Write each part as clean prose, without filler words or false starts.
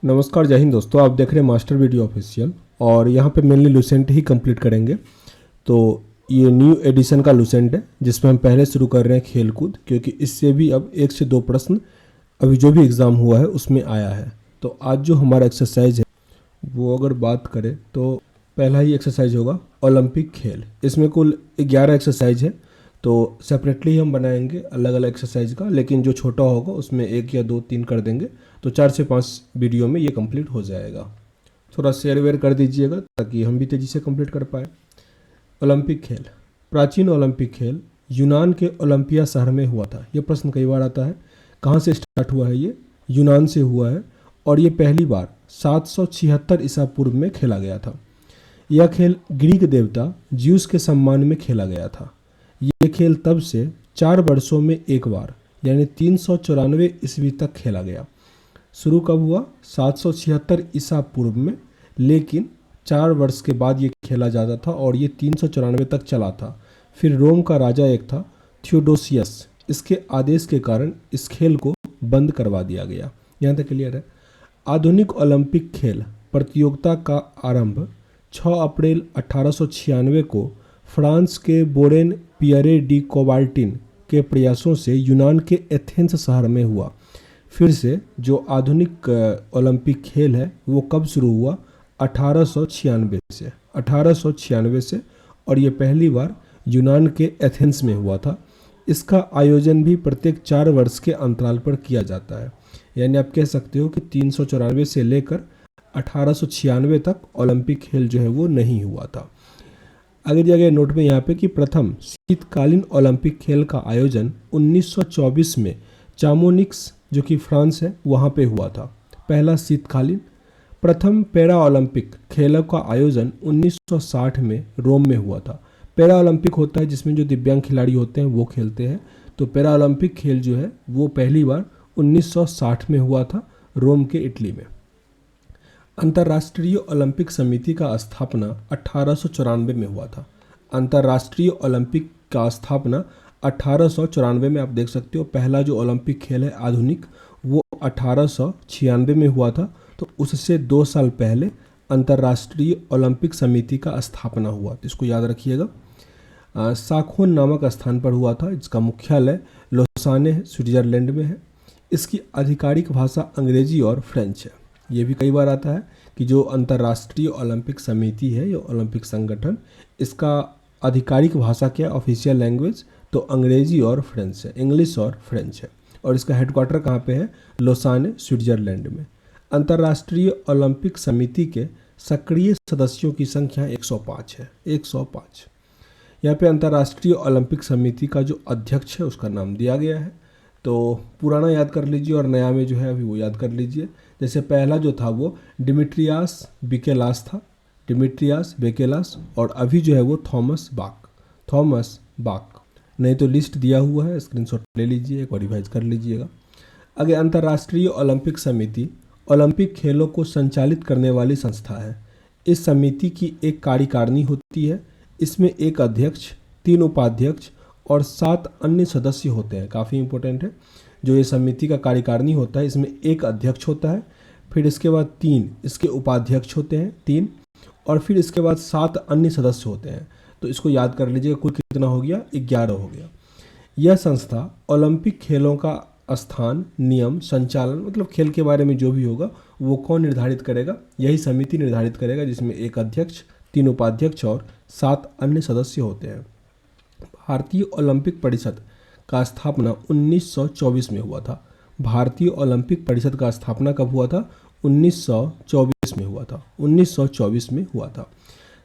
नमस्कार, जय हिंद दोस्तों। आप देख रहे हैं मास्टर वीडियो ऑफिशियल और यहाँ पे मेनली लुसेंट ही कंप्लीट करेंगे। तो ये न्यू एडिशन का लुसेंट है जिसमें हम पहले शुरू कर रहे हैं खेल कूद, क्योंकि इससे भी अब 1 से 2 प्रश्न अभी जो भी एग्ज़ाम हुआ है उसमें आया है। तो आज जो हमारा एक्सरसाइज है वो अगर बात करें तो पहला ही एक्सरसाइज होगा ओलंपिक खेल। इसमें कुल 11 एक्सरसाइज है, तो सेपरेटली हम बनाएंगे अलग अलग एक्सरसाइज का, लेकिन जो छोटा होगा उसमें 1 या 2 3 कर देंगे, तो 4 से 5 वीडियो में ये कंप्लीट हो जाएगा। थोड़ा शेयर वेयर कर दीजिएगा ताकि हम भी तेज़ी से कंप्लीट कर पाए। ओलंपिक खेल। प्राचीन ओलंपिक खेल यूनान के ओलंपिया शहर में हुआ था। ये प्रश्न कई बार आता है। कहाँ से स्टार्ट हुआ है? ये यूनान से हुआ है और ये पहली बार 776 ईसा पूर्व में खेला गया था। यह खेल ग्रीक देवता ज्यूस के सम्मान में खेला गया था। ये खेल तब से 4 वर्षों में एक बार यानी 394 ईस्वी तक खेला गया। शुरू कब हुआ? 776 ईसा पूर्व में, लेकिन 4 वर्ष के बाद ये खेला जाता था और ये 394 तक चला था। फिर रोम का राजा एक था थियोडोसियस, इसके आदेश के कारण इस खेल को बंद करवा दिया गया। यहाँ तक क्लियर है। आधुनिक ओलंपिक खेल प्रतियोगिता का आरंभ 6 अप्रैल 1896 को फ्रांस के बोरेन पियरे डी कोबाल्टिन के प्रयासों से यूनान के एथेंस शहर में हुआ। फिर से जो आधुनिक ओलंपिक खेल है वो कब शुरू हुआ? 1896 से और ये पहली बार यूनान के एथेंस में हुआ था। इसका आयोजन भी प्रत्येक 4 वर्ष के अंतराल पर किया जाता है। यानी आप कह सकते हो कि 394 से लेकर 1896 तक ओलंपिक खेल जो है वो नहीं हुआ था। आगे दिया गया नोट में यहाँ पे कि प्रथम शीतकालीन ओलंपिक खेल का आयोजन 1924 में चामोनिक्स जो कि फ्रांस है वहाँ पे हुआ था। पहला शीतकालीन। प्रथम पैरा ओलंपिक खेलों का आयोजन 1960 में रोम में हुआ था। पैरा ओलंपिक होता है जिसमें जो दिव्यांग खिलाड़ी होते हैं वो खेलते हैं। तो पैरा ओलंपिक खेल जो है वो पहली बार 1960 में हुआ था रोम के इटली में। अंतर्राष्ट्रीय ओलंपिक समिति का स्थापना 1894 में हुआ था। अंतर्राष्ट्रीय ओलंपिक का स्थापना 1894 में, आप देख सकते हो। पहला जो ओलंपिक खेल है आधुनिक वो 1896 में हुआ था। तो उससे 2 साल पहले अंतर्राष्ट्रीय ओलंपिक समिति का स्थापना हुआ। तो इसको याद रखिएगा। साखोन नामक स्थान पर हुआ था। इसका मुख्यालय लोसाने स्विट्जरलैंड में है। इसकी आधिकारिक भाषा अंग्रेजी और फ्रेंच है। ये भी कई बार आता है कि जो अंतर्राष्ट्रीय ओलंपिक समिति है, ये ओलंपिक संगठन, इसका आधिकारिक भाषा क्या, ऑफिशियल लैंग्वेज, तो अंग्रेजी और फ्रेंच है, इंग्लिश और फ्रेंच है। और इसका हेडक्वार्टर कहाँ पे है? लोसाने स्विट्जरलैंड में। अंतर्राष्ट्रीय ओलंपिक समिति के सक्रिय सदस्यों की संख्या 105 है। 105। यहाँ पे अंतर्राष्ट्रीय ओलंपिक समिति का जो अध्यक्ष है उसका नाम दिया गया है। तो पुराना याद कर लीजिए और नया में जो है अभी वो याद कर लीजिए। जैसे पहला जो था वो डिमिट्रियास बिकेलास था, डिमिट्रियास बेकेलास, और अभी जो है वो थॉमस बाक। नहीं तो लिस्ट दिया हुआ है, स्क्रीनशॉट ले लीजिए, एक बार रिवाइज कर लीजिएगा। आगे, अंतर्राष्ट्रीय ओलंपिक समिति ओलंपिक खेलों को संचालित करने वाली संस्था है। इस समिति की एक कार्यकारिणी होती है। इसमें एक अध्यक्ष, 3 उपाध्यक्ष और 7 अन्य सदस्य होते हैं। काफ़ी इंपॉर्टेंट है। जो ये समिति का कार्यकारिणी होता है इसमें एक अध्यक्ष होता है, फिर इसके बाद 3 इसके उपाध्यक्ष होते हैं, 3, और फिर इसके बाद 7 अन्य सदस्य होते हैं। तो इसको याद कर लीजिएगा, कुल कितना हो गया? 11 हो गया। यह संस्था ओलंपिक खेलों का स्थान, नियम, संचालन, मतलब खेल के बारे में जो भी होगा वो कौन निर्धारित करेगा? यही समिति निर्धारित करेगा, जिसमें एक अध्यक्ष, 3 उपाध्यक्ष और 7 अन्य सदस्य होते हैं। भारतीय ओलंपिक परिषद का स्थापना 1924 में हुआ था। भारतीय ओलंपिक परिषद का स्थापना कब हुआ था? 1924 में हुआ था। 1924 में हुआ था।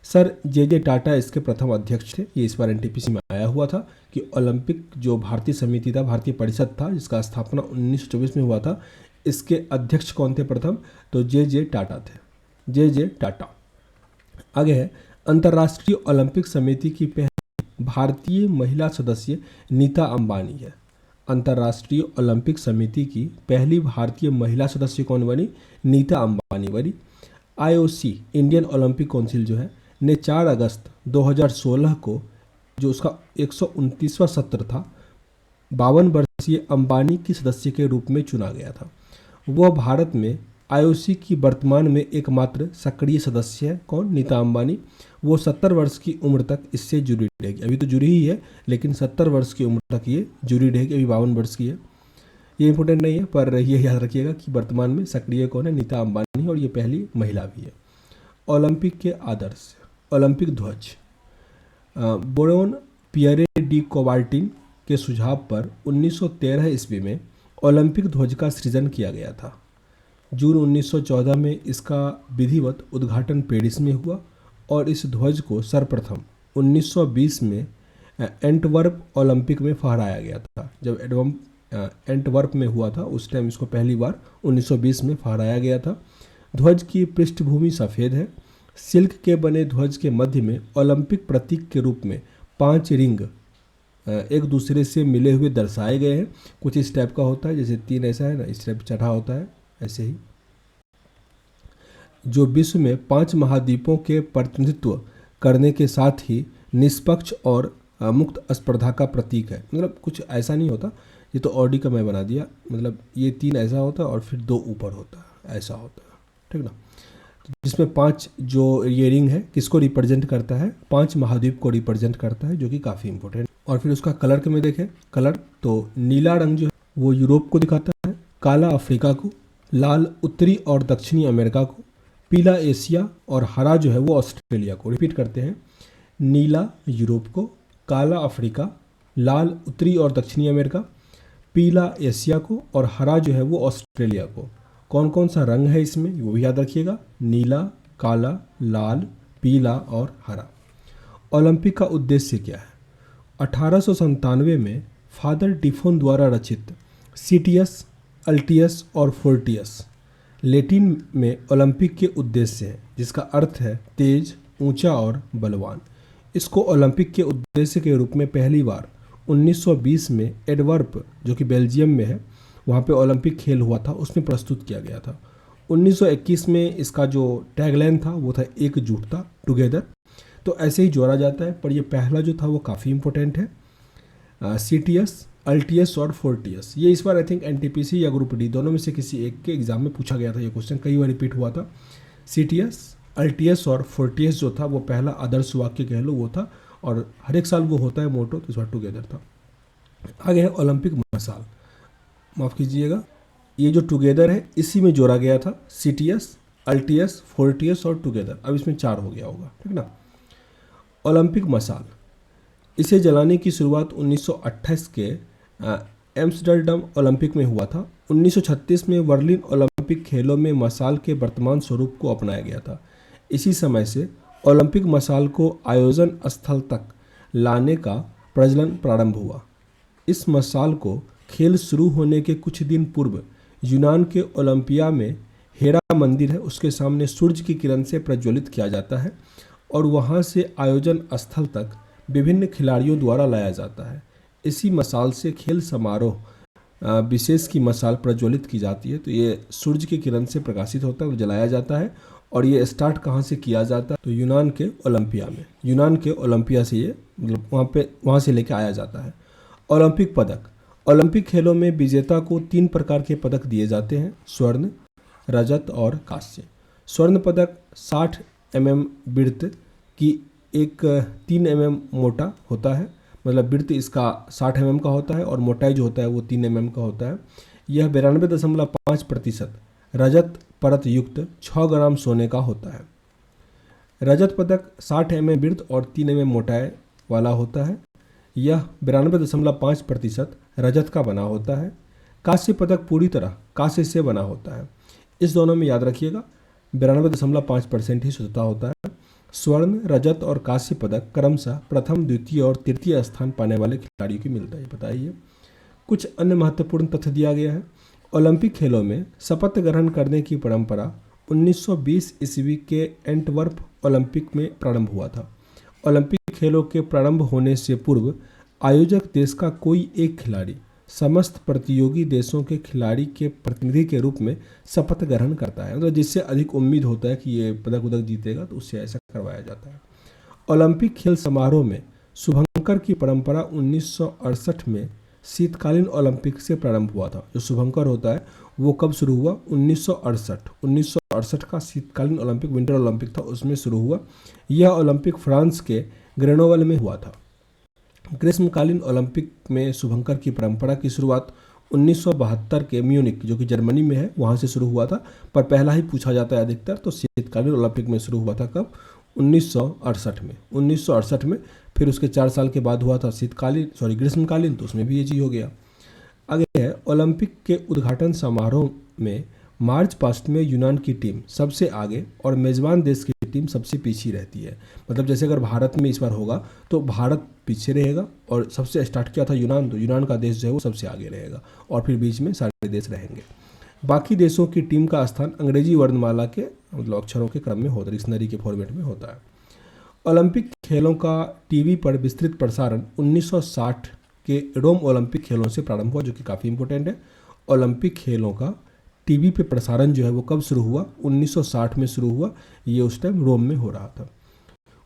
सर जे टाटा इसके प्रथम अध्यक्ष थे। ये इस बार एनटीपीसी में आया हुआ था कि ओलंपिक जो भारतीय समिति था, भारतीय परिषद था, जिसका स्थापना 1924 में हुआ था, इसके अध्यक्ष कौन थे प्रथम? तो जे टाटा थे। जे टाटा। आगे है, अंतर्राष्ट्रीय ओलंपिक समिति की पहली भारतीय महिला सदस्य नीता अंबानी है। अंतर्राष्ट्रीय ओलंपिक समिति की पहली भारतीय महिला सदस्य कौन बनी? नीता अंबानी बनी। आईओसी, इंडियन ओलंपिक काउंसिल जो है, ने 4 अगस्त 2016 को, जो उसका 129वां सत्र था, 52 वर्षीय अंबानी की सदस्य के रूप में चुना गया था। वह भारत में आईओसी की वर्तमान में एकमात्र सक्रिय सदस्य है कौन? नीता अंबानी। वो 70 वर्ष की उम्र तक इससे जुड़ी रहेगी। अभी तो जुड़ी ही है, लेकिन 70 वर्ष की उम्र तक ये जुड़ी रहेगी। अभी 52 वर्ष की है। ये इंपॉर्टेंट नहीं है, पर ये याद रखिएगा कि वर्तमान में सक्रिय कौन है? नीता अंबानी, और ये पहली महिला भी है। ओलंपिक के आदर्श। ओलंपिक ध्वज। बोरोन पियरे डी कोबाल्टिन के सुझाव पर 1913 ईस्वी में ओलंपिक ध्वज का सृजन किया गया था। जून 1914 में इसका विधिवत उद्घाटन पेरिस में हुआ और इस ध्वज को सर्वप्रथम 1920 में एंटवर्प ओलंपिक में फहराया गया था। जब एंटवर्प में हुआ था उस टाइम इसको पहली बार 1920 में फहराया गया था। ध्वज की पृष्ठभूमि सफ़ेद है। सिल्क के बने ध्वज के मध्य में ओलंपिक प्रतीक के रूप में 5 रिंग एक दूसरे से मिले हुए दर्शाए गए हैं। कुछ इस टाइप का होता है, जैसे 3 ऐसा है ना, इस टाइप चढ़ा होता है ऐसे ही, जो विश्व में 5 महाद्वीपों के प्रतिनिधित्व करने के साथ ही निष्पक्ष और मुक्त स्पर्धा का प्रतीक है। मतलब कुछ ऐसा नहीं होता, ये तो ऑडी का मैं बना दिया, मतलब ये 3 ऐसा होता है और फिर 2 ऊपर होता है, ऐसा होता है, ठीक ना। जिसमें 5 जो ये रिंग है किसको रिप्रेजेंट करता है? 5 महाद्वीप को रिप्रेजेंट करता है, जो कि काफ़ी इंपॉर्टेंट। और फिर उसका कलर के में देखें, कलर तो नीला रंग जो है वो यूरोप को दिखाता है, काला अफ्रीका को, लाल उत्तरी और दक्षिणी अमेरिका को, पीला एशिया और हरा जो है वो ऑस्ट्रेलिया को। रिपीट करते हैं, नीला यूरोप को, काला अफ्रीका, लाल उत्तरी और दक्षिणी अमेरिका, पीला एशिया को और हरा जो है वो ऑस्ट्रेलिया को। कौन कौन सा रंग है इसमें वो भी याद रखिएगा, नीला, काला, लाल, पीला और हरा। ओलंपिक का उद्देश्य क्या है? 1897 में फादर डिफोन द्वारा रचित सीटियस, अल्टियस और फोर्टियस लैटिन में ओलंपिक के उद्देश्य है, जिसका अर्थ है तेज, ऊंचा और बलवान। इसको ओलंपिक के उद्देश्य के रूप में पहली बार 1920 में एडवर्प, जो कि बेल्जियम में है, वहाँ पे ओलंपिक खेल हुआ था, उसमें प्रस्तुत किया गया था। 1921 में इसका जो टैगलाइन था वो था एकजुटता, टुगेदर। तो ऐसे ही जोड़ा जाता है, पर ये पहला जो था वो काफ़ी इंपॉर्टेंट है। सीटियस, अल्टियस और फोर्टियस, ये इस बार आई थिंक एनटीपीसी या ग्रुप डी दोनों में से किसी एक के एग्जाम में पूछा गया था। ये क्वेश्चन कई बार रिपीट हुआ था। सीटियस, अल्टियस और फोर्टियस जो था वो पहला आदर्श वाक्य कह लो वो था, और हर एक साल वो होता है मोटो, तो इस बार टुगेदर था। आगे है ओलंपिक मसाल। माफ़ कीजिएगा, ये जो टुगेदर है इसी में जोड़ा गया था, सीटियस, अल्टियस, फोर्टियस और टुगेदर। अब इसमें 4 हो गया होगा, ठीक ना। ओलंपिक मसाल, इसे जलाने की शुरुआत 1928 के एम्स्टर्डम ओलंपिक में हुआ था। 1936 में बर्लिन ओलंपिक खेलों में मसाल के वर्तमान स्वरूप को अपनाया गया था। इसी समय से ओलंपिक मसाल को आयोजन स्थल तक लाने का प्रचलन प्रारंभ हुआ। इस मसाल को खेल शुरू होने के कुछ दिन पूर्व यूनान के ओलंपिया में हेरा मंदिर है, उसके सामने सूर्य की किरण से प्रज्वलित किया जाता है और वहाँ से आयोजन स्थल तक विभिन्न खिलाड़ियों द्वारा लाया जाता है। इसी मसाल से खेल समारोह विशेष की मसाल प्रज्वलित की जाती है। तो ये सूर्य की किरण से प्रकाशित होता है और जलाया जाता है। और ये स्टार्ट कहाँ से किया जाता है? तो यूनान के ओलंपिया में, यूनान के ओलंपिया से ये मतलब वहाँ से लेके आया जाता है। ओलंपिक पदक, ओलंपिक खेलों में विजेता को 3 प्रकार के पदक दिए जाते हैं, स्वर्ण, रजत और कांस्य। स्वर्ण पदक 60 mm वृत्त की एक 3 mm मोटा होता है, मतलब वृत्त इसका 60 mm का होता है और मोटाई जो होता है वो 3 mm का होता है। यह 92.5% रजत परत युक्त 6 ग्राम सोने का होता है। रजत पदक 60 mm वृत्त और 3 mm मोटाई वाला होता है। यह 92.5% रजत का बना होता है। कांस्य पदक पूरी तरह कांस्य से बना होता है। इस दोनों में याद रखिएगा 92.5% ही शुद्धता होता है। स्वर्ण, रजत और कांस्य पदक क्रमशः प्रथम, द्वितीय और तृतीय स्थान पाने वाले खिलाड़ियों की मिलता है, बताइए। कुछ अन्य महत्वपूर्ण तथ्य दिया गया है। ओलंपिक खेलों में शपथ ग्रहण करने की परंपरा 1920 ईस्वी के एंटवर्प ओलंपिक में प्रारंभ हुआ था। ओलंपिक खेलों के प्रारंभ होने से पूर्व आयोजक देश का कोई एक खिलाड़ी समस्त प्रतियोगी देशों के खिलाड़ी के प्रतिनिधि के रूप में शपथ ग्रहण करता है, मतलब जिससे अधिक उम्मीद होता है कि ये पदक उदक जीतेगा, तो उससे ऐसा करवाया जाता है। ओलंपिक खेल समारोह में शुभंकर की परंपरा 1968 में शीतकालीन ओलंपिक से प्रारंभ हुआ था। जो शुभंकर होता है वो कब शुरू हुआ? 1968 का शीतकालीन ओलंपिक, विंटर ओलंपिक था, उसमें शुरू हुआ। यह ओलंपिक फ्रांस के ग्रेनोवल में हुआ था। ग्रीष्मकालीन ओलंपिक में शुभंकर की परंपरा की शुरुआत 1972 के म्यूनिक, जो कि जर्मनी में है, वहाँ से शुरू हुआ था। पर पहला ही पूछा जाता है अधिकतर, तो शीतकालीन ओलंपिक में शुरू हुआ था कब? 1968 में। 1968 में। फिर उसके 4 साल के बाद हुआ था ग्रीष्मकालीन, तो उसमें भी ये चीज़ हो गया। आगे है, ओलंपिक के उद्घाटन समारोह में मार्च पास्ट में यूनान की टीम सबसे आगे और मेज़बान देश की टीम सबसे पीछे रहती है। मतलब जैसे अगर भारत में इस बार होगा तो भारत पीछे रहेगा, और सबसे स्टार्ट किया था यूनान, तो यूनान का देश जो है वो सबसे आगे रहेगा, और फिर बीच में सारे देश रहेंगे। बाकी देशों की टीम का स्थान अंग्रेजी वर्णमाला के मतलब अक्षरों के क्रम में होता है, डिक्शनरी के फॉर्मेट में होता है। ओलंपिक खेलों का टीवी पर विस्तृत प्रसारण 1960 के रोम ओलंपिक खेलों से प्रारंभ हुआ, जो कि काफ़ी इंपॉर्टेंट है। ओलंपिक खेलों का टीवी पे प्रसारण जो है वो कब शुरू हुआ? 1960 में शुरू हुआ। ये उस टाइम रोम में हो रहा था।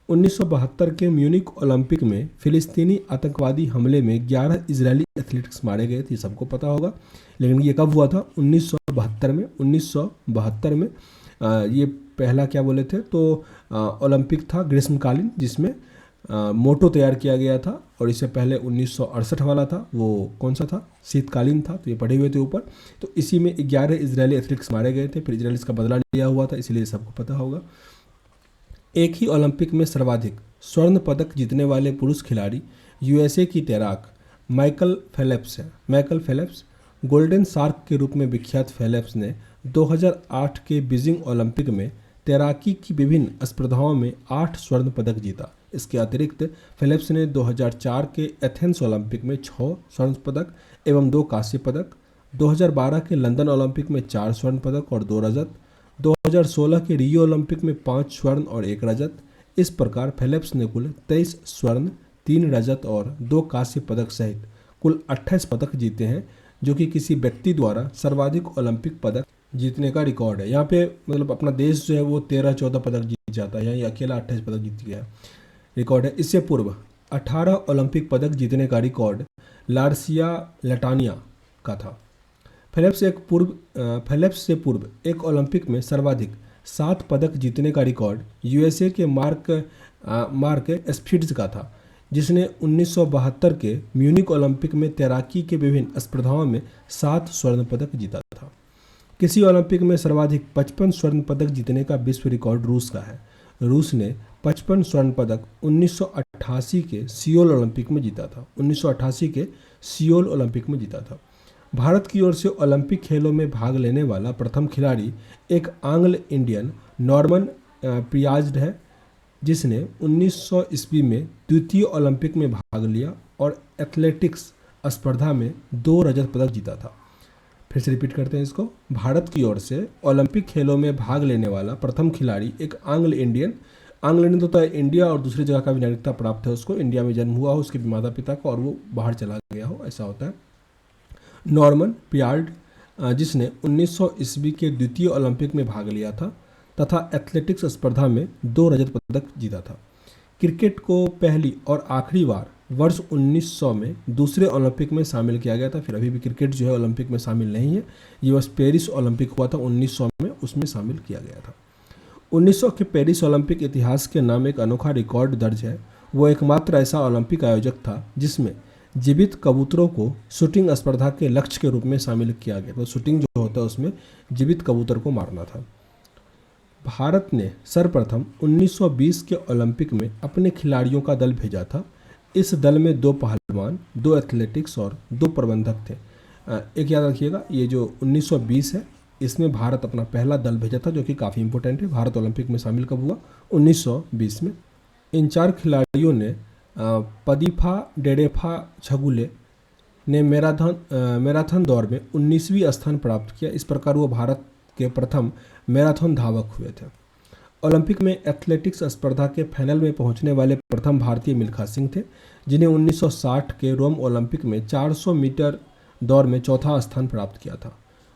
1972 के म्यूनिक ओलंपिक में फिलिस्तीनी आतंकवादी हमले में 11 इजरायली एथलीट्स मारे गए थे, ये सबको पता होगा। लेकिन ये कब हुआ था? 1972 में। 1972 में ये पहला क्या बोले थे, तो ओलंपिक था ग्रीष्मकालीन, जिसमें मोटो तैयार किया गया था। और इससे पहले 1968 वाला था, वो कौन सा था? शीतकालीन था, तो ये पढ़े हुए थे ऊपर। तो इसी में 11 इजरायली एथलीट्स मारे गए थे, फिर इजराइल इसका बदला लिया हुआ था, इसलिए सबको पता होगा। एक ही ओलंपिक में सर्वाधिक स्वर्ण पदक जीतने वाले पुरुष खिलाड़ी यूएसए की तैराक माइकल फेल्प्स है। माइकल फेल्प्स, गोल्डन शार्क के रूप में विख्यात फेल्प्स ने 2008 के बीजिंग ओलंपिक में तैराकी की विभिन्न स्पर्धाओं में 8 स्वर्ण पदक जीता। इसके अतिरिक्त फेल्प्स ने 2004 के एथेंस ओलंपिक में 6 स्वर्ण पदक एवं 2 कांस्य पदक, 2012 के लंदन ओलंपिक में 4 स्वर्ण पदक और 2 रजत, 2016 के रियो ओलंपिक में 5 स्वर्ण और 1 रजत। इस प्रकार फेल्प्स ने कुल 23 स्वर्ण, 3 रजत और 2 कांस्य पदक सहित कुल 28 पदक जीते हैं, जो कि किसी व्यक्ति द्वारा सर्वाधिक ओलंपिक पदक जीतने का रिकॉर्ड है। यहाँ पे मतलब अपना देश जो है वो 13-14 पदक जीत जाता है, यहाँ ये अकेला 28 पदक जीत गया है, रिकॉर्ड है। इससे पूर्व 18 ओलंपिक पदक जीतने का रिकॉर्ड लार्सिया लटानिया का था। फेल्प्स से पूर्व एक ओलंपिक में सर्वाधिक 7 पदक जीतने का रिकॉर्ड यूएसए के मार्क स्फिट्ज का था, जिसने 1972 के म्यूनिक ओलंपिक में तैराकी के विभिन्न स्पर्धाओं में 7 स्वर्ण पदक जीता था। किसी ओलंपिक में सर्वाधिक 55 स्वर्ण पदक जीतने का विश्व रिकॉर्ड रूस का है। रूस ने 55 स्वर्ण पदक 1988 के सियोल ओलंपिक में जीता था। 1988 के सियोल ओलंपिक में जीता था। भारत की ओर से ओलंपिक खेलों में भाग लेने वाला प्रथम खिलाड़ी एक आंग्ल इंडियन नॉर्मन प्रियाज्ड है, जिसने 1900 ईस्वी में द्वितीय ओलंपिक में भाग लिया और एथलेटिक्स स्पर्धा में 2 रजत पदक जीता था। फिर से रिपीट करते हैं इसको। भारत की ओर से ओलंपिक खेलों में भाग लेने वाला प्रथम खिलाड़ी एक आंग्ल इंडियन होता है इंडिया और दूसरी जगह का भी नागरिकता प्राप्त है उसको, इंडिया में जन्म हुआ हो उसके माता पिता को और वो बाहर चला गया हो, ऐसा होता है। नॉर्मन पियार्ड, जिसने 1900 ईस्वी के द्वितीय ओलंपिक में भाग लिया था तथा एथलेटिक्स स्पर्धा में 2 रजत पदक जीता था। क्रिकेट को पहली और आखिरी बार वर्ष 1900 में दूसरे ओलंपिक में शामिल किया गया था। फिर अभी भी क्रिकेट जो है ओलंपिक में शामिल नहीं है, ये बस पेरिस ओलंपिक हुआ था 1900 में, उसमें शामिल किया गया था। 1900 के पेरिस ओलंपिक इतिहास के नाम एक अनोखा रिकॉर्ड दर्ज है। वो एकमात्र ऐसा ओलंपिक आयोजक था जिसमें जीवित कबूतरों को शूटिंग स्पर्धा के लक्ष्य के रूप में शामिल किया गया। तो शूटिंग जो होता है उसमें जीवित कबूतर को मारना था। भारत ने सर्वप्रथम 1920 के ओलंपिक में अपने खिलाड़ियों का दल भेजा था। इस दल में 2 पहलवान, 2 एथलेटिक्स और 2 प्रबंधक थे। एक याद रखिएगा, ये जो 1920 है इसमें भारत अपना पहला दल भेजा था, जो कि काफ़ी इंपॉर्टेंट है। भारत ओलंपिक में शामिल कब हुआ? 1920 में। इन 4 खिलाड़ियों ने पदीफा डेडेफा छगुले ने मैराथन दौड़ में 19वीं स्थान प्राप्त किया। इस प्रकार वो भारत के प्रथम मैराथन धावक हुए थे। ओलंपिक में एथलेटिक्स स्पर्धा के फाइनल में पहुंचने वाले प्रथम भारतीय मिल्खा सिंह थे, जिन्हें 1960 के रोम ओलंपिक में 400 मीटर दौड़ में चौथा स्थान प्राप्त किया था।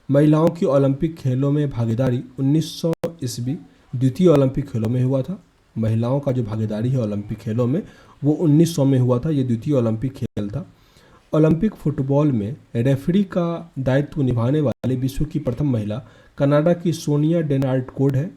महिलाओं की ओलंपिक खेलों में भागीदारी 1900 ईस्वी द्वितीय ओलंपिक खेलों में हुआ था। महिलाओं का जो भागीदारी है ओलंपिक खेलों में वो 1900 में हुआ था, ये द्वितीय ओलंपिक खेल था। ओलंपिक फुटबॉल में रेफरी का दायित्व निभाने वाली विश्व की प्रथम महिला कनाडा की सोनिया डेनार्ड-कोड है।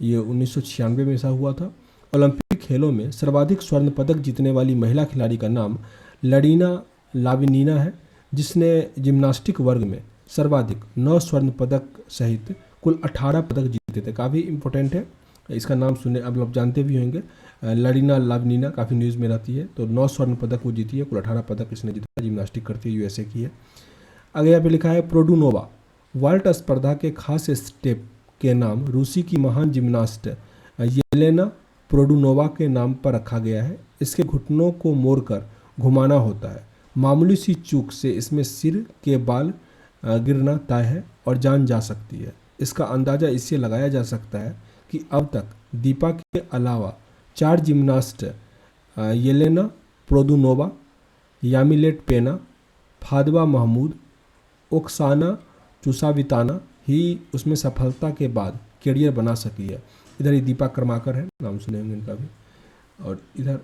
ये 1996 में ऐसा हुआ था। ओलंपिक खेलों में सर्वाधिक स्वर्ण पदक जीतने वाली महिला खिलाड़ी का नाम लड़ीना लाविनीना है, जिसने जिम्नास्टिक वर्ग में सर्वाधिक 9 स्वर्ण पदक सहित कुल 18 पदक जीते थे। काफ़ी इंपॉर्टेंट है, इसका नाम सुने, अब आप जानते भी होंगे। लड़ीना लाविनीना काफ़ी न्यूज़ में रहती है। तो 9 स्वर्ण पदक वो जीती है, कुल 18 पदक इसने जीता। जिम्नास्टिक करती है, यूएसए की है। आगे यहाँ पे लिखा है प्रोडुनोवा। वाल्ट स्पर्धा के खास स्टेप के नाम रूसी की महान जिम्नास्ट येलेना प्रोडुनोवा के नाम पर रखा गया है। इसके घुटनों को मोड़कर घुमाना होता है। मामूली सी चूक से इसमें सिर के बाल गिरना तय है और जान जा सकती है। इसका अंदाज़ा इससे लगाया जा सकता है कि अब तक दीपा के अलावा 4 जिम्नास्ट येलेना प्रोदुनोवा, यामिलेट पेना, फादवा महमूद, ओक्साना चुसाविताना ही उसमें सफलता के बाद कैरियर बना सकी है। इधर ये दीपा कर्माकर है, नाम सुने होंगे इनका भी। और इधर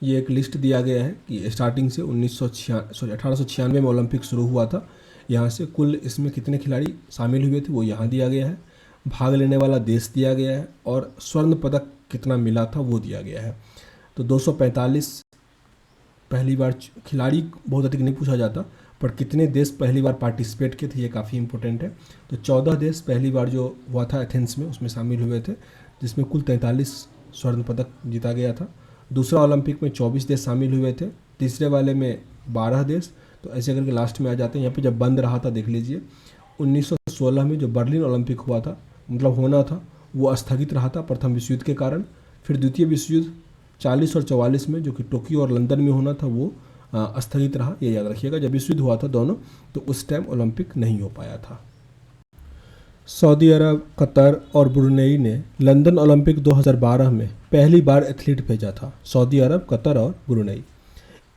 ये एक लिस्ट दिया गया है कि स्टार्टिंग से 1896 में ओलंपिक शुरू हुआ था। यहाँ से कुल इसमें कितने खिलाड़ी शामिल हुए थे वो यहाँ दिया गया है। भाग लेने वाला देश दिया गया है और स्वर्ण पदक कितना मिला था वो दिया गया है। तो 245 पहली बार खिलाड़ी बहुत अधिक नहीं पूछा जाता, पर कितने देश पहली बार पार्टिसिपेट किए थे ये काफ़ी इंपॉर्टेंट है। तो 14 देश पहली बार जो हुआ था एथेंस में उसमें शामिल हुए थे, जिसमें कुल 43 स्वर्ण पदक जीता गया था। दूसरा ओलंपिक में 24 देश शामिल हुए थे, तीसरे वाले में 12 देश। तो ऐसे करके लास्ट में आ जाते हैं। यहाँ पे जब बंद रहा था देख लीजिए, 1916 में जो बर्लिन ओलंपिक हुआ था, मतलब होना था, वो स्थगित रहा था प्रथम विश्व युद्ध के कारण। फिर द्वितीय विश्व युद्ध 40 और 44 में, जो कि टोक्यो और लंदन में होना था, वो स्थगित रहा। ये याद रखिएगा, जब विश्व युद्ध हुआ था दोनों, तो उस टाइम ओलंपिक नहीं हो पाया था। सऊदी अरब, कतर और ब्रुनेई ने लंदन ओलंपिक 2012 में पहली बार एथलीट भेजा था। सऊदी अरब, कतर और ब्रुनेई।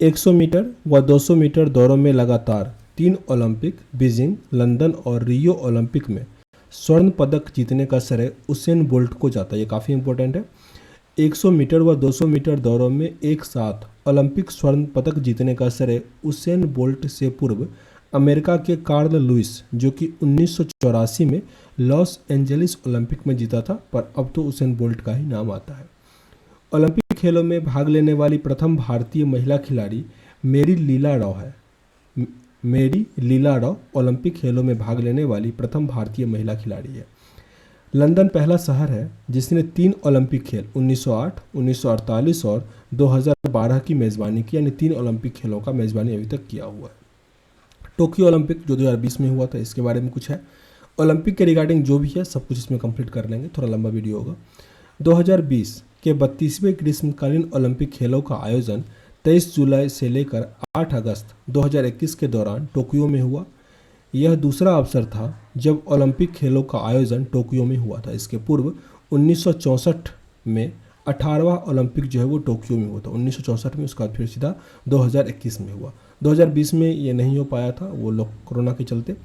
100 मीटर व 200 मीटर दौड़ों में लगातार 3 ओलंपिक, बीजिंग, लंदन और रियो ओलंपिक में स्वर्ण पदक जीतने का श्रेय उसेन बोल्ट को जाता है। ये काफ़ी इंपॉर्टेंट है। 100 मीटर व 200 मीटर दौड़ों में एक साथ ओलंपिक स्वर्ण पदक जीतने का श्रेय उसेन बोल्ट से पूर्व अमेरिका के कार्ल लुइस, जो कि 1984 में लॉस एंजलिस ओलंपिक में जीता था, पर अब तो उसेन बोल्ट का ही नाम आता है। ओलंपिक खेलों में भाग लेने वाली प्रथम भारतीय महिला खिलाड़ी मेरी लीला राव है। मेरी लीला राव ओलंपिक खेलों में भाग लेने वाली प्रथम भारतीय महिला खिलाड़ी है। लंदन पहला शहर है जिसने 3 ओलंपिक खेल 1908, 1948 और 2012 की मेज़बानी की, यानी 3 ओलंपिक खेलों का मेज़बानी अभी तक किया हुआ है। टोक्यो ओलंपिक जो 2020 में हुआ था, इसके बारे में कुछ है। ओलंपिक के रिगार्डिंग जो भी है सब कुछ इसमें कंप्लीट कर लेंगे, थोड़ा लंबा वीडियो होगा। 2020 के 32वें ग्रीष्मकालीन ओलंपिक खेलों का आयोजन 23 जुलाई से लेकर 8 अगस्त 2021 के दौरान टोक्यो में हुआ। यह दूसरा अवसर था जब ओलंपिक खेलों का आयोजन टोक्यो में हुआ था। इसके पूर्व 1964 में 18वां ओलंपिक जो है वो टोक्यो में हुआ था, 1964 में। उसका फिर सीधा 2021 में हुआ। 2020 में ये नहीं हो पाया था, वो लोग कोरोना के चलते।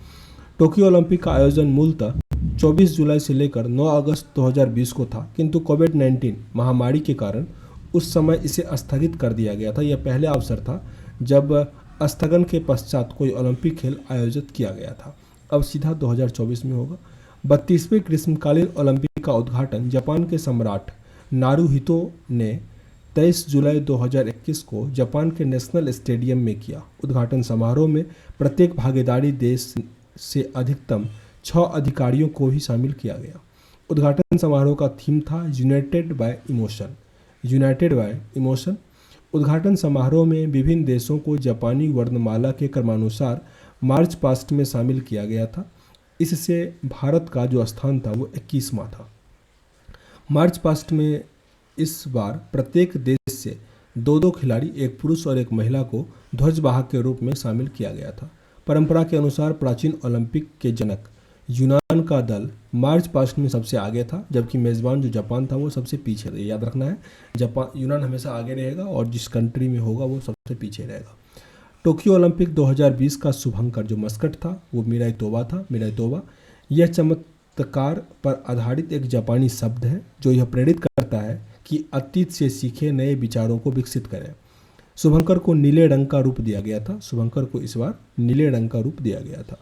टोक्यो ओलंपिक का आयोजन मूलतः 24 जुलाई से लेकर 9 अगस्त 2020 को था, किंतु कोविड-19 महामारी के कारण उस समय इसे स्थगित कर दिया गया था। यह पहले अवसर था जब स्थगन के पश्चात कोई ओलंपिक खेल आयोजित किया गया था। अब सीधा 2024 में होगा। 32वें ग्रीष्मकालीन ओलंपिक का उद्घाटन जापान के सम्राट नारुहितो ने 23 जुलाई 2021 को जापान के नेशनल स्टेडियम में किया। उद्घाटन समारोह में प्रत्येक भागीदारी देश से अधिकतम 6 अधिकारियों को ही शामिल किया गया। उद्घाटन समारोह का थीम था United bye emotion. United bye emotion. उद्घाटन समारोह में विभिन्न देशों को जापानी वर्णमाला के क्रमानुसार मार्च पास्ट में शामिल किया गया था। इससे भारत का जो स्थान था वो 21वां था। मार्च पास्ट में इस बार प्रत्येक देश से 2-2 खिलाड़ी, एक पुरुष और एक महिला को ध्वजवाहक के रूप में शामिल किया गया था। परंपरा के अनुसार प्राचीन ओलंपिक के जनक यूनान का दल मार्च पास्ट में सबसे आगे था, जबकि मेज़बान जो जापान था वो सबसे पीछे था। याद रखना है, यूनान हमेशा आगे रहेगा और जिस कंट्री में होगा वो सबसे पीछे रहेगा। टोक्यो ओलंपिक 2020 का शुभंकर जो मस्कट था वो मिराई तोबा था। मिराई तोबा यह चमत्कार पर आधारित एक जापानी शब्द है जो यह प्रेरित करता है कि अतीत से सीखे नए विचारों को विकसित करें। शुभंकर को नीले रंग का रूप दिया गया था। शुभंकर को इस बार नीले रंग का रूप दिया गया था।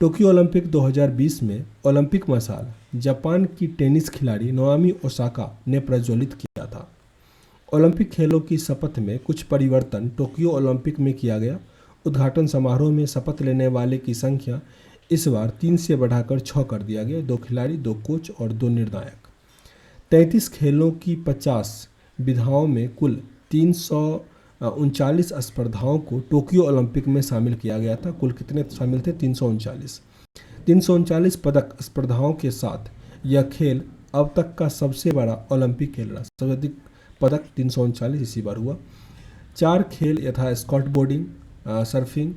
टोक्यो ओलंपिक 2020 में ओलंपिक मशाल जापान की टेनिस खिलाड़ी नाओमी ओसाका ने प्रज्वलित किया था। ओलंपिक खेलों की शपथ में कुछ परिवर्तन टोक्यो ओलंपिक में किया गया। उद्घाटन समारोह में शपथ लेने वाले की संख्या इस बार 3 से बढ़ाकर 6 कर दिया गया। 2 खिलाड़ी, 2 कोच और 2 निर्णायक। 33 खेलों की 50 विधाओं में कुल 339 स्पर्धाओं को टोक्यो ओलंपिक में शामिल किया गया था। कुल कितने शामिल थे? 339। 339 पदक स्पर्धाओं के साथ यह खेल अब तक का सबसे बड़ा ओलंपिक खेल रहा। सबसे अधिक पदक 339 इसी बार हुआ। 4 खेल यथा skateboarding, surfing,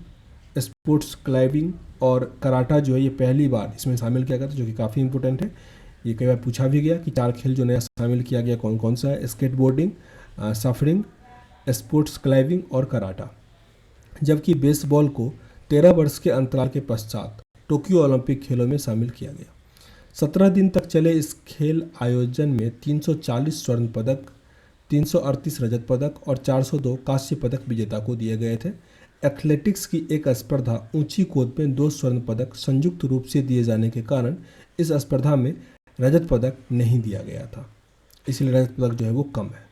sports climbing और कराटा जो है ये पहली बार इसमें शामिल किया गया था, जो कि काफ़ी इंपॉर्टेंट है। ये कई बार पूछा भी गया कि 4 खेल जो नया शामिल किया गया कौन कौन सा है? Skateboarding, surfing, sports climbing और कराटा। जबकि बेसबॉल को 13 वर्ष के अंतराल के पश्चात टोक्यो ओलंपिक खेलों में शामिल किया गया। 17 दिन तक चले इस खेल आयोजन में 340 स्वर्ण पदक, 338 रजत पदक और 402 कांस्य पदक विजेता को दिए गए थे। एथलेटिक्स की एक स्पर्धा ऊंची कूद में 2 स्वर्ण पदक संयुक्त रूप से दिए जाने के कारण इस स्पर्धा में रजत पदक नहीं दिया गया था, इसलिए रजत पदक जो है वो कम है।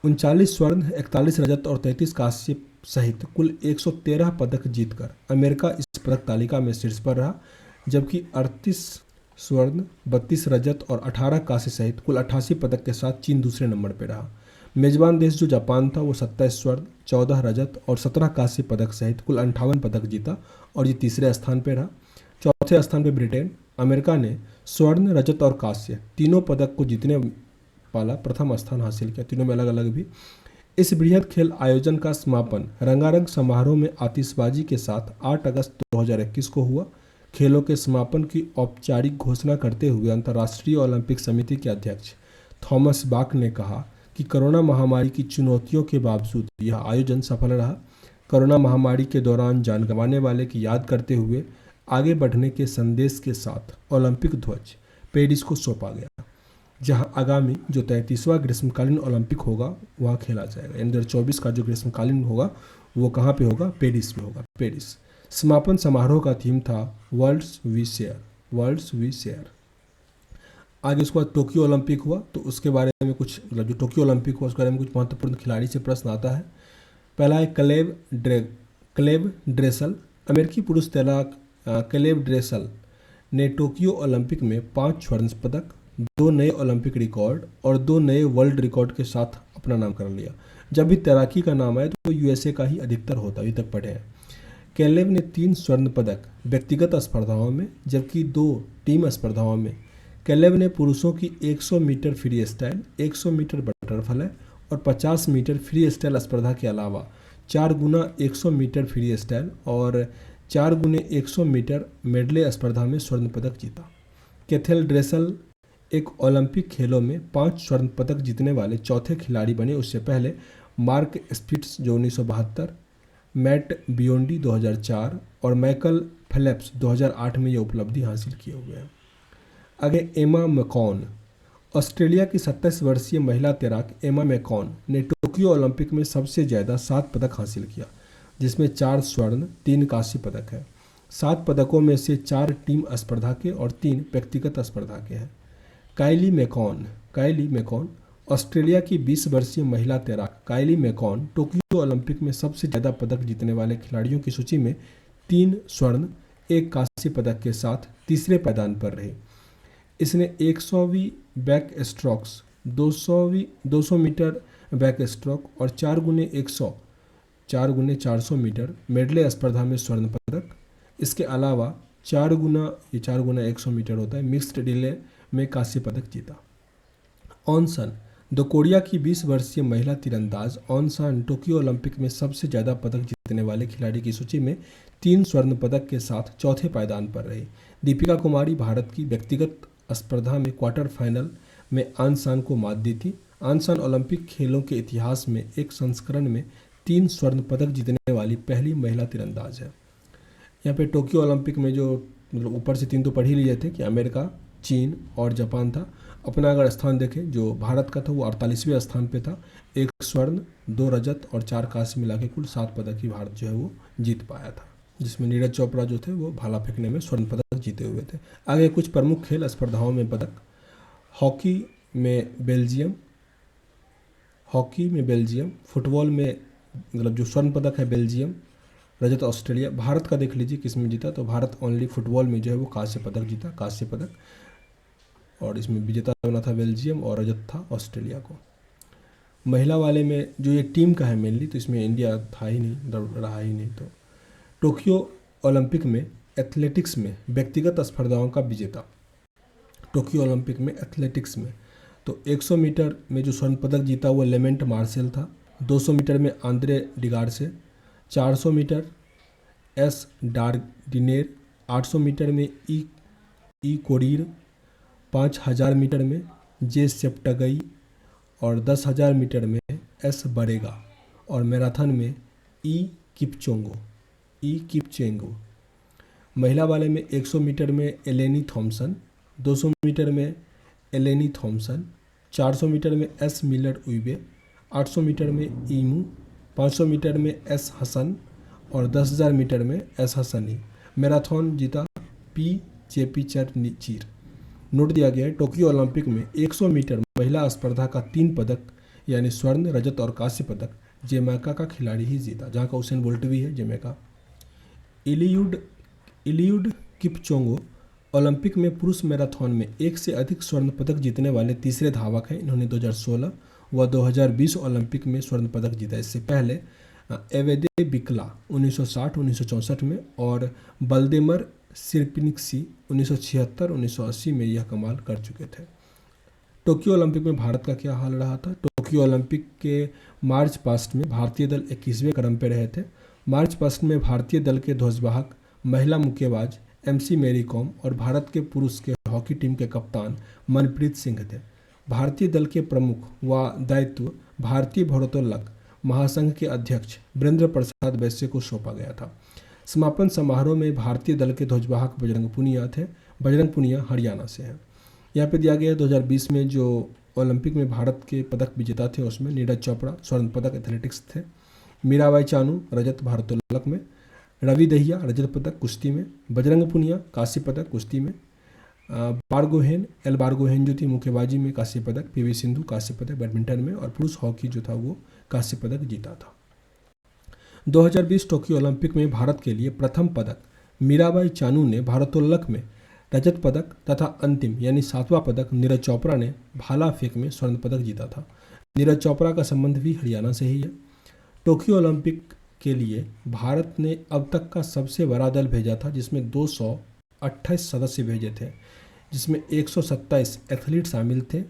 39 स्वर्ण, 41 रजत और 33 कांस्य सहित कुल 113 पदक जीतकर अमेरिका इस पदक तालिका में शीर्ष पर रहा, जबकि 38 स्वर्ण, 32 रजत और 18 कांस्य सहित कुल 88 पदक के साथ चीन दूसरे नंबर पर रहा। मेजबान देश जो जापान था वो 27 स्वर्ण, 14 रजत और 17 कांस्य पदक सहित कुल 58 पदक जीता और ये तीसरे स्थान पर रहा। चौथे स्थान पर ब्रिटेन। अमेरिका ने स्वर्ण, रजत और कांस्य तीनों पदक को जीतने वाला प्रथम स्थान हासिल किया, तीनों में अलग अलग भी। इस बृहद खेल आयोजन का समापन रंगारंग समारोह में आतिशबाजी के साथ 8 अगस्त 2021 को हुआ। खेलों के समापन की औपचारिक घोषणा करते हुए अंतर्राष्ट्रीय ओलंपिक समिति के अध्यक्ष थॉमस बाक ने कहा कि कोरोना महामारी की चुनौतियों के बावजूद यह आयोजन सफल रहा। कोरोना महामारी के दौरान जान गंवाने वाले की याद करते हुए आगे बढ़ने के संदेश के साथ ओलंपिक ध्वज पेरिस को सौंपा गया, जहां आगामी जो 33वां ग्रीष्मकालीन ओलंपिक होगा वहाँ खेला जाएगा। यानी 2024 का जो ग्रीष्मकालीन होगा वो कहाँ पे होगा? पेरिस में होगा, पेरिस। समापन समारोह का थीम था worlds we share, worlds we share. आगे उसके बाद टोक्यो ओलंपिक हुआ, तो उसके बारे में कुछ मतलब जो टोक्यो ओलंपिक हुआ उसके बारे में कुछ महत्वपूर्ण खिलाड़ी से प्रश्न आता है। पहला है क्लेव ड्रेसल। अमेरिकी पुरुष तैराक क्लेव ड्रेसल ने टोक्यो ओलंपिक में 5 स्वर्ण पदक, 2 नए ओलंपिक रिकॉर्ड और 2 नए वर्ल्ड रिकॉर्ड के साथ अपना नाम कर लिया। जब भी तैराकी का नाम आए तो यूएसए का ही अधिकतर होता, अभी तक पढ़े हैं। कैलेव ने 3 स्वर्ण पदक व्यक्तिगत स्पर्धाओं में, जबकि 2 टीम स्पर्धाओं में। कैलेव ने पुरुषों की 100 metre freestyle, 100 metre butterfly और 50 मीटर फ्री स्टाइल स्पर्धा के अलावा 4 गुना 100 मीटर फ्री स्टाइल और 4 गुने 100 मीटर मेडले स्पर्धा में स्वर्ण पदक जीता। कैथल ड्रेसल एक ओलंपिक खेलों में 5 स्वर्ण पदक जीतने वाले चौथे खिलाड़ी बने। उससे पहले मार्क स्पिट्स जो 1972, मैट बियोंडी 2004 और माइकल फेल्प्स 2008 में ये उपलब्धि हासिल किए हुए हैं। आगे एमा मैकॉन। ऑस्ट्रेलिया की 27 वर्षीय महिला तैराक एमा मैकॉन ने टोक्यो ओलंपिक में सबसे ज़्यादा 7 पदक हासिल किया, जिसमें 4 स्वर्ण, 3 कांस्य पदक है। 7 पदकों में से 4 टीम स्पर्धा के और 3 व्यक्तिगत स्पर्धा के हैं। काइली मैकॉन ऑस्ट्रेलिया की 20 वर्षीय महिला तैराक काइली मैकॉन टोक्यो ओलंपिक में सबसे ज़्यादा पदक जीतने वाले खिलाड़ियों की सूची में 3 स्वर्ण, 1 कांस्य पदक के साथ तीसरे पायदान पर रही। इसने 100वीं back strokes, 200 metre back stroke और 4 गुने 400 मीटर मेडले स्पर्धा में स्वर्ण पदक। इसके अलावा 4 गुना 100 मीटर होता है मिक्स्ड रिले में कांस्य पदक जीता। ऑन सन। दो कोरिया की 20 वर्षीय महिला तीरंदाज ऑन सन टोक्यो ओलंपिक में सबसे ज़्यादा पदक जीतने वाले खिलाड़ी की सूची में 3 स्वर्ण पदक के साथ चौथे पायदान पर रही। दीपिका कुमारी भारत की व्यक्तिगत स्पर्धा में क्वार्टर फाइनल में आन सान को मात दी थी। आन सान ओलंपिक खेलों के इतिहास में एक संस्करण में 3 स्वर्ण पदक जीतने वाली पहली महिला तीरंदाज है। यहाँ पे टोक्यो ओलंपिक में जो मतलब ऊपर से 3 तो पढ़ ही लिए थे कि अमेरिका, चीन और जापान था। अपना अगर स्थान देखें जो भारत का था वो 48वें स्थान पे था, 1 स्वर्ण, 2 रजत और 4 कांस्य मिला के कुल 7 पदक ही भारत जो है वो जीत पाया था, जिसमें नीरज चोपड़ा जो थे वो भाला फेंकने में स्वर्ण पदक जीते हुए थे। आगे कुछ प्रमुख खेल स्पर्धाओं में पदक। हॉकी में बेल्जियम, फुटबॉल में मतलब जो स्वर्ण पदक है बेल्जियम, रजत ऑस्ट्रेलिया। भारत का देख लीजिए किस में जीता, तो भारत ओनली फुटबॉल में जो है वो कांस्य पदक जीता, कांस्य पदक, और इसमें विजेता बना था बेल्जियम और रजत था ऑस्ट्रेलिया को। महिला वाले में जो ये टीम का है मेनली, तो इसमें इंडिया था ही नहीं, रहा ही नहीं। तो टोक्यो ओलंपिक में एथलेटिक्स में व्यक्तिगत स्पर्धाओं का विजेता, टोक्यो ओलंपिक में एथलेटिक्स में तो 100 मीटर में जो स्वर्ण पदक जीता वो लेमेंट मार्शल था, 200 मीटर में आंद्रे डिगार्से, 400 मीटर एस डार्डिनेर, 800 मीटर में ई कोरीर, 5000 मीटर में जे सेप्टगई और 10,000 मीटर में एस बरेगा, और मैराथन में ई किपचेंगो। महिला वाले में 100 मीटर में एलेनी थॉम्सन, 200 मीटर में एलेनी थॉम्सन, 400 मीटर में एस मिलर उइबे, 800 मीटर में ईमू, 500 मीटर में एस हसन और 10,000 मीटर में एस हसनी। मैराथन जीता जेपी चीर। नोट दिया गया है टोक्यो ओलंपिक में 100 मीटर महिला स्पर्धा का 3 पदक यानी स्वर्ण, रजत और कांस्य पदक जमैका का खिलाड़ी ही जीता, जहाँ का उसेन बोल्ट भी है जमैका। इलियुड किपचोंगो ओलंपिक में पुरुष मैराथन में 1 से अधिक स्वर्ण पदक जीतने वाले तीसरे धावक हैं। इन्होंने 2016 व 2020 ओलंपिक में स्वर्ण पदक जीता। इससे पहले एवेदे बिकला 1960-1964 में और बल्देमर सिरपिनिक्सी 1976-1980 में यह कमाल कर चुके थे। टोक्यो ओलंपिक में भारत का क्या हाल रहा था? टोक्यो ओलंपिक के मार्च पास्ट में भारतीय दल 21वें क्रम पर रहे थे। मार्च पास्ट में भारतीय दल के ध्वजवाहक महिला मुक्केबाज MC मैरी कॉम और भारत के पुरुष के हॉकी टीम के कप्तान मनप्रीत सिंह थे। भारतीय दल के प्रमुख व दायित्व भारतीय भारोत्तोलक महासंघ के अध्यक्ष वीरेंद्र प्रसाद वैश्य को सौंपा गया था। समापन समारोह में भारतीय दल के ध्वजवाहक बजरंग पुनिया थे। बजरंग पुनिया हरियाणा से हैं। यहाँ पे दिया गया है 2020 में जो ओलंपिक में भारत के पदक विजेता थे उसमें नीरज चोपड़ा स्वर्ण पदक एथलेटिक्स थे, मीराबाई चानू रजत भारोत्तोलक में, रवि दहिया रजत पदक कुश्ती में, बजरंग पुनिया कांस्य पदक कुश्ती में, बारगोहेन जो थी मुक्केबाजी में कांस्य पदक, PV सिंधु कांस्य पदक बैडमिंटन में, और पुरुष हॉकी जो था वो कांस्य पदक जीता था। 2020 टोक्यो ओलंपिक में भारत के लिए प्रथम पदक मीराबाई चानू ने भारोत्तोलक में रजत पदक तथा अंतिम यानी 7वां पदक नीरज चोपड़ा ने भाला फेंक में स्वर्ण पदक जीता था। नीरज चोपड़ा का संबंध भी हरियाणा से ही है। टोक्यो ओलंपिक के लिए भारत ने अब तक का सबसे बड़ा दल भेजा था, जिसमें 228 सदस्य भेजे थे, जिसमें 127 एथलीट शामिल थे।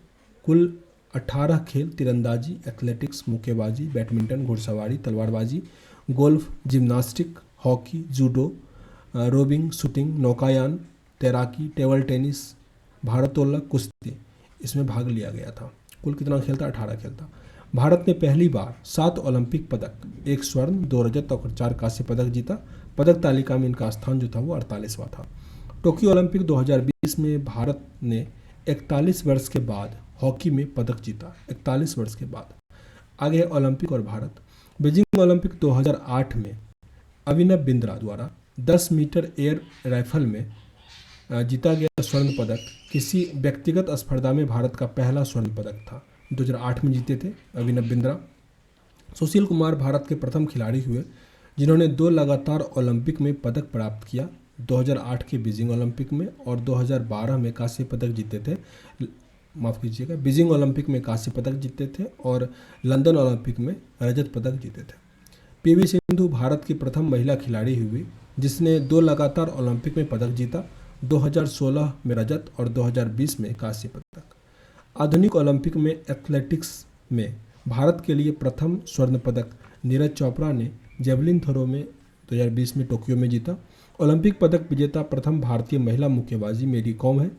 कुल 18 खेल तीरंदाजी, एथलेटिक्स, मुक्केबाजी, बैडमिंटन, घुड़सवारी, तलवारबाजी, golf, gymnastic, hockey, judo, rowing, shooting, नौकायान, तैराकी, टेबल टेनिस, भारोत्तोलक, कुश्ती इसमें भाग लिया गया था। कुल कितना खेल था? 18 खेल था। भारत ने पहली बार 7 ओलंपिक पदक, 1 स्वर्ण, 2 रजत और 4 कांस्य पदक जीता। पदक तालिका में इनका स्थान जो था वो 48वां था। टोक्यो ओलंपिक 2020 में भारत ने 41 वर्ष के बाद हॉकी में पदक जीता। 41 वर्ष के बाद। आगे है ओलंपिक और भारत। बीजिंग ओलंपिक 2008 में अभिनव बिंद्रा द्वारा 10 मीटर एयर राइफल में जीता गया स्वर्ण पदक किसी व्यक्तिगत स्पर्धा में भारत का पहला स्वर्ण पदक था। 2008 में जीते थे अभिनव बिंद्रा। सुशील कुमार भारत के प्रथम खिलाड़ी हुए जिन्होंने 2 लगातार ओलंपिक में पदक प्राप्त किया। 2008 के बीजिंग ओलंपिक में और 2012 में कांस्य पदक जीते थे। माफ़ कीजिएगा, बीजिंग ओलंपिक में कांस्य पदक जीते थे और लंदन ओलंपिक में रजत पदक जीते थे। PV सिंधु भारत की प्रथम महिला खिलाड़ी हुई जिसने 2 लगातार ओलंपिक में पदक जीता, 2016 में रजत और 2020 में कांस्य पदक। आधुनिक ओलंपिक में एथलेटिक्स में भारत के लिए प्रथम स्वर्ण पदक नीरज चोपड़ा ने जेवलिन थ्रो में 2020 में टोक्यो में जीता। ओलंपिक पदक विजेता प्रथम भारतीय महिला मुक्केबाजी मेरी कॉम है,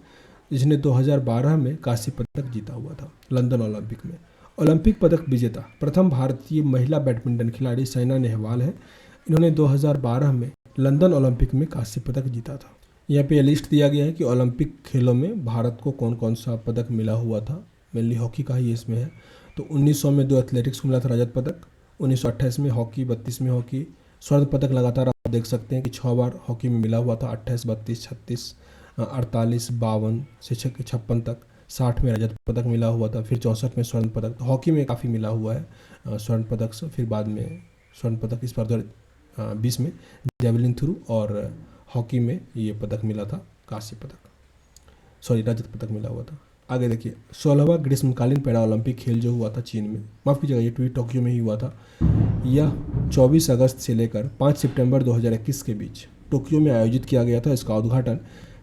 जिसने 2012 में कांस्य पदक जीता हुआ था लंदन ओलंपिक में। ओलंपिक पदक विजेता प्रथम भारतीय महिला बैडमिंटन खिलाड़ी साइना नेहवाल है। इन्होंने 2012 में लंदन ओलंपिक में कांस्य पदक जीता था। यहाँ पे लिस्ट दिया गया है कि ओलंपिक खेलों में भारत को कौन कौन सा पदक मिला हुआ था। मेनली हॉकी का ही इसमें है। तो 1900 में 2 एथलेटिक्स को मिला था रजत पदक, 1928 में हॉकी, 32 में हॉकी। स्वर्ण पदक लगातार आप देख सकते हैं कि 6 बार हॉकी में मिला हुआ था, 28, 32, 36, 48, 52 से 56 तक। 60 में रजत पदक मिला हुआ था, फिर 64 में स्वर्ण पदक। तो हॉकी में काफ़ी मिला हुआ है स्वर्ण पदक से। फिर बाद में स्वर्ण पदक इस बार 2020 में जेवलिन थ्रू, और हॉकी में ये पदक मिला था, कांस्य पदक, सॉरी रजत पदक मिला हुआ था। आगे देखिए, 16वां ग्रीष्मकालीन पैरा ओलंपिक खेल जो हुआ था चीन में, माफ़ कीजिएगा ये ट्वीट टोक्यो में ही हुआ था, यह 24 अगस्त से लेकर 5 सितंबर 2021 के बीच टोक्यो में आयोजित किया गया था। इसका उद्घाटन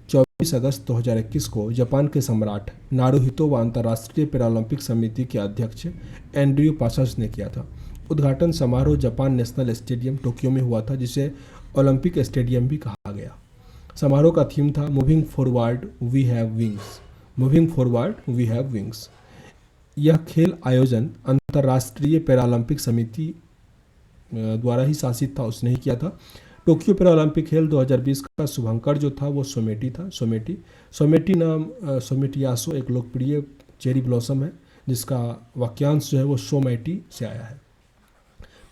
24 अगस्त 2021 को जापान के सम्राट नारुहितो व अंतर्राष्ट्रीय पैरालंपिक समिति के अध्यक्ष एंड्रयू पासास ने किया था। उद्घाटन समारोह जापान नेशनल स्टेडियम टोक्यो में हुआ था, जिसे ओलंपिक स्टेडियम भी कहा गया। समारोह का थीम था moving forward we have wings, moving forward we have wings. यह खेल आयोजन अंतर्राष्ट्रीय पैरालंपिक समिति द्वारा ही शासित था, उसने ही किया था। टोक्यो पैरालंपिक खेल 2020 का शुभंकर जो था वो सोमेटी था। सोमेटी नाम सोमेटियासो एक लोकप्रिय चेरी ब्लॉसम है, जिसका वाक्यांश जो है वो सोमेटी से आया है।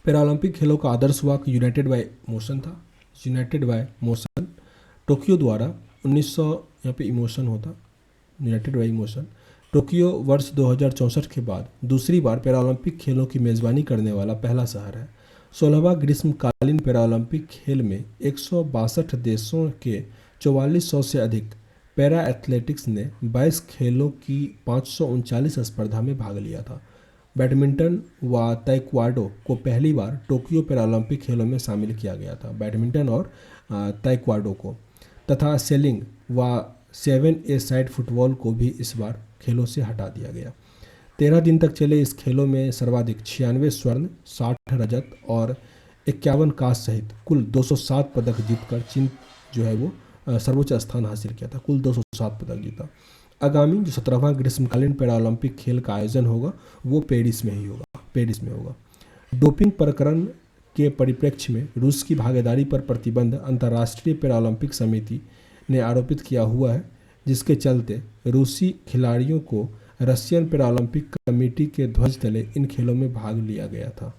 पैरालंपिक खेलों का आदर्श वाक्य यूनाइटेड बाय मोशन था, यूनाइटेड बाय मोशन। टोक्यो द्वारा 1900, यहाँ पे इमोशन होता, यूनाइटेड बाय इमोशन। टोक्यो वर्ष 2064 के बाद दूसरी बार पैरालंपिक खेलों की मेज़बानी करने वाला पहला शहर है। 16वां ग्रीष्मकालीन पैरालंपिक खेल में 162 देशों के 4400 से अधिक पैरा एथलेटिक्स ने 22 खेलों की 539 स्पर्धा में भाग लिया था। बैडमिंटन व ताइक्वांडो को पहली बार टोक्यो पैरालंपिक खेलों में शामिल किया गया था, बैडमिंटन और ताइक्वांडो को, तथा सेलिंग व 7 ए साइड फुटबॉल को भी इस बार खेलों से हटा दिया गया। 13 दिन तक चले इस खेलों में सर्वाधिक 96 स्वर्ण, 60 रजत और 51 कांस्य सहित कुल 207 पदक जीतकर चीन जो है वो सर्वोच्च स्थान हासिल किया था, कुल 207 पदक जीता। आगामी जो 17वां ग्रीष्मकालीन पैरालंपिक खेल का आयोजन होगा वो पेरिस में ही होगा, पेरिस में होगा। डोपिंग प्रकरण के परिप्रेक्ष्य में रूस की भागीदारी पर प्रतिबंध अंतर्राष्ट्रीय पैरालंपिक समिति ने आरोपित किया हुआ है, जिसके चलते रूसी खिलाड़ियों को रशियन पैरालंपिक कमेटी के ध्वज तले इन खेलों में भाग लिया गया था।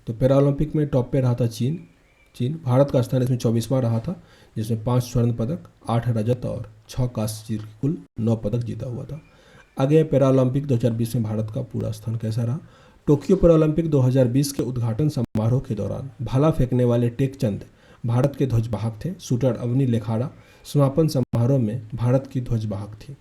तो पैरालंपिक में टॉप पे रहा था चीन। भारत का स्थान इसमें 24वां रहा था, जिसमें 5 स्वर्ण पदक, 8 रजत और 6 कांस्य, कुल 9 पदक जीता हुआ था। आगे पैरालंपिक 2020 में भारत का पूरा स्थान कैसा रहा। टोक्यो पैरालंपिक 2020 के उद्घाटन समारोह के दौरान भाला फेंकने वाले टेक चंद भारत के ध्वजवाहक थे। शूटर अवनी लेखाड़ा समापन समारोह में भारत की ध्वजवाहक थी।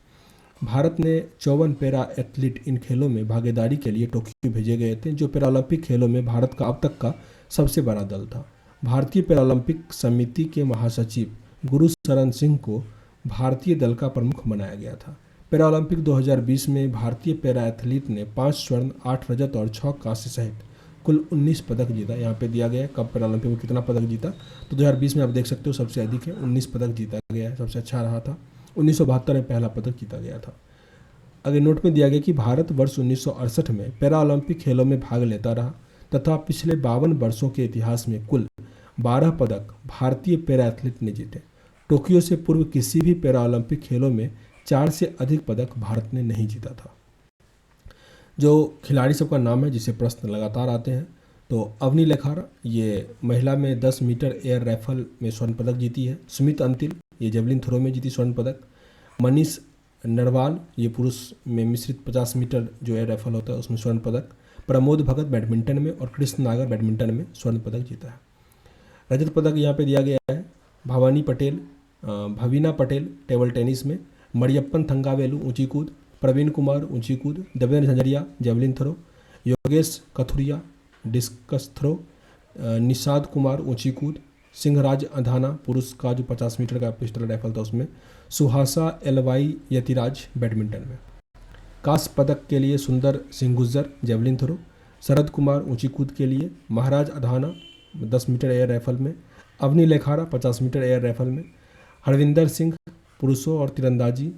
भारत ने 54 पैरा एथलीट इन खेलों में भागीदारी के लिए टोक्यो भेजे गए थे, जो पैरालंपिक खेलों में भारत का अब तक का सबसे बड़ा दल था। भारतीय पैरालंपिक समिति के महासचिव गुरु शरण सिंह को भारतीय दल का प्रमुख बनाया गया था। पैरालंपिक 2020 में भारतीय पैरा एथलीट ने 5 स्वर्ण, 8 रजत और 6 कांस्य सहित कुल 19 पदक जीता। यहाँ पे दिया गया है कब पैरालंपिक में कितना पदक जीता, तो 2020 में आप देख सकते हो सबसे अधिक है, 19 पदक जीता गया है, सबसे अच्छा रहा था। 1972 में पहला पदक जीता गया था। आगे नोट में दिया गया कि भारत वर्ष 1968 में पैरा ओलंपिक खेलों में भाग लेता रहा तथा पिछले 52 वर्षों के इतिहास में कुल 12 पदक भारतीय पैरा एथलीट ने जीते। टोक्यो से पूर्व किसी भी पैरा ओलंपिक खेलों में 4 से अधिक पदक भारत ने नहीं जीता था। जो खिलाड़ी सबका नाम है जिसे प्रश्न लगातार आते हैं, तो अवनी लेखाड़ा ये महिला में 10 मीटर एयर राइफल में स्वर्ण पदक जीती है। सुमित अंतिल ये जेवलिन थ्रो में जीती स्वर्ण पदक। मनीष नरवाल ये पुरुष में मिश्रित 50 मीटर जो एयर राइफल होता है उसमें स्वर्ण पदक। प्रमोद भगत बैडमिंटन में और कृष्ण नागर बैडमिंटन में स्वर्ण पदक जीता है। रजत पदक यहाँ पे दिया गया है भवीना पटेल टेबल टेनिस में, मरियप्पन थंगावेलु ऊंची कूद, प्रवीण कुमार ऊंची कूद, Devendra Jhajharia javelin throw, Yogesh Kathuria discus throw, Nishad Kumar ऊंची कूद, सिंहराज अधाना पुरुष का जो 50 मीटर का पिस्टल राइफल था उसमें, सुहासा एलवाई यतिराज बैडमिंटन में। कांस्य पदक के लिए सुंदर सिंह गुज्जर जेवलिन थ्रो, शरद कुमार ऊंची कूद के लिए, महाराज अधाना 10 मीटर एयर राइफल में, अवनी लेखाड़ा 50 मीटर एयर राइफल में, हरविंदर सिंह पुरुषों और तीरंदाजी,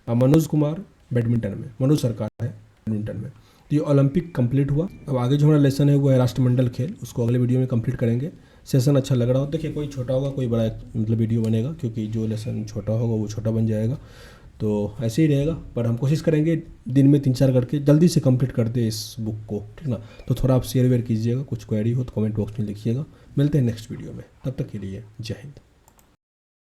मनोज कुमार बैडमिंटन में, मनोज सरकार है बैडमिंटन में। तो ये ओलंपिक कंप्लीट हुआ। अब आगे जो हमारा लेसन है वो है राष्ट्रमंडल खेल, उसको अगले वीडियो में कंप्लीट करेंगे। सेशन अच्छा लग रहा हो देखिए, कोई छोटा होगा कोई बड़ा मतलब वीडियो बनेगा, क्योंकि जो लेसन छोटा होगा वो छोटा बन जाएगा। तो ऐसे ही रहेगा, पर हम कोशिश करेंगे दिन में 3-4 करके जल्दी से कंप्लीट कर दे इस बुक को, ठीक ना। तो थोड़ा आप शेयर वेयर कीजिएगा, कुछ क्वेरी हो तो कमेंट बॉक्स में लिखिएगा। मिलते हैं नेक्स्ट वीडियो में, तब तक के लिए जय हिंद।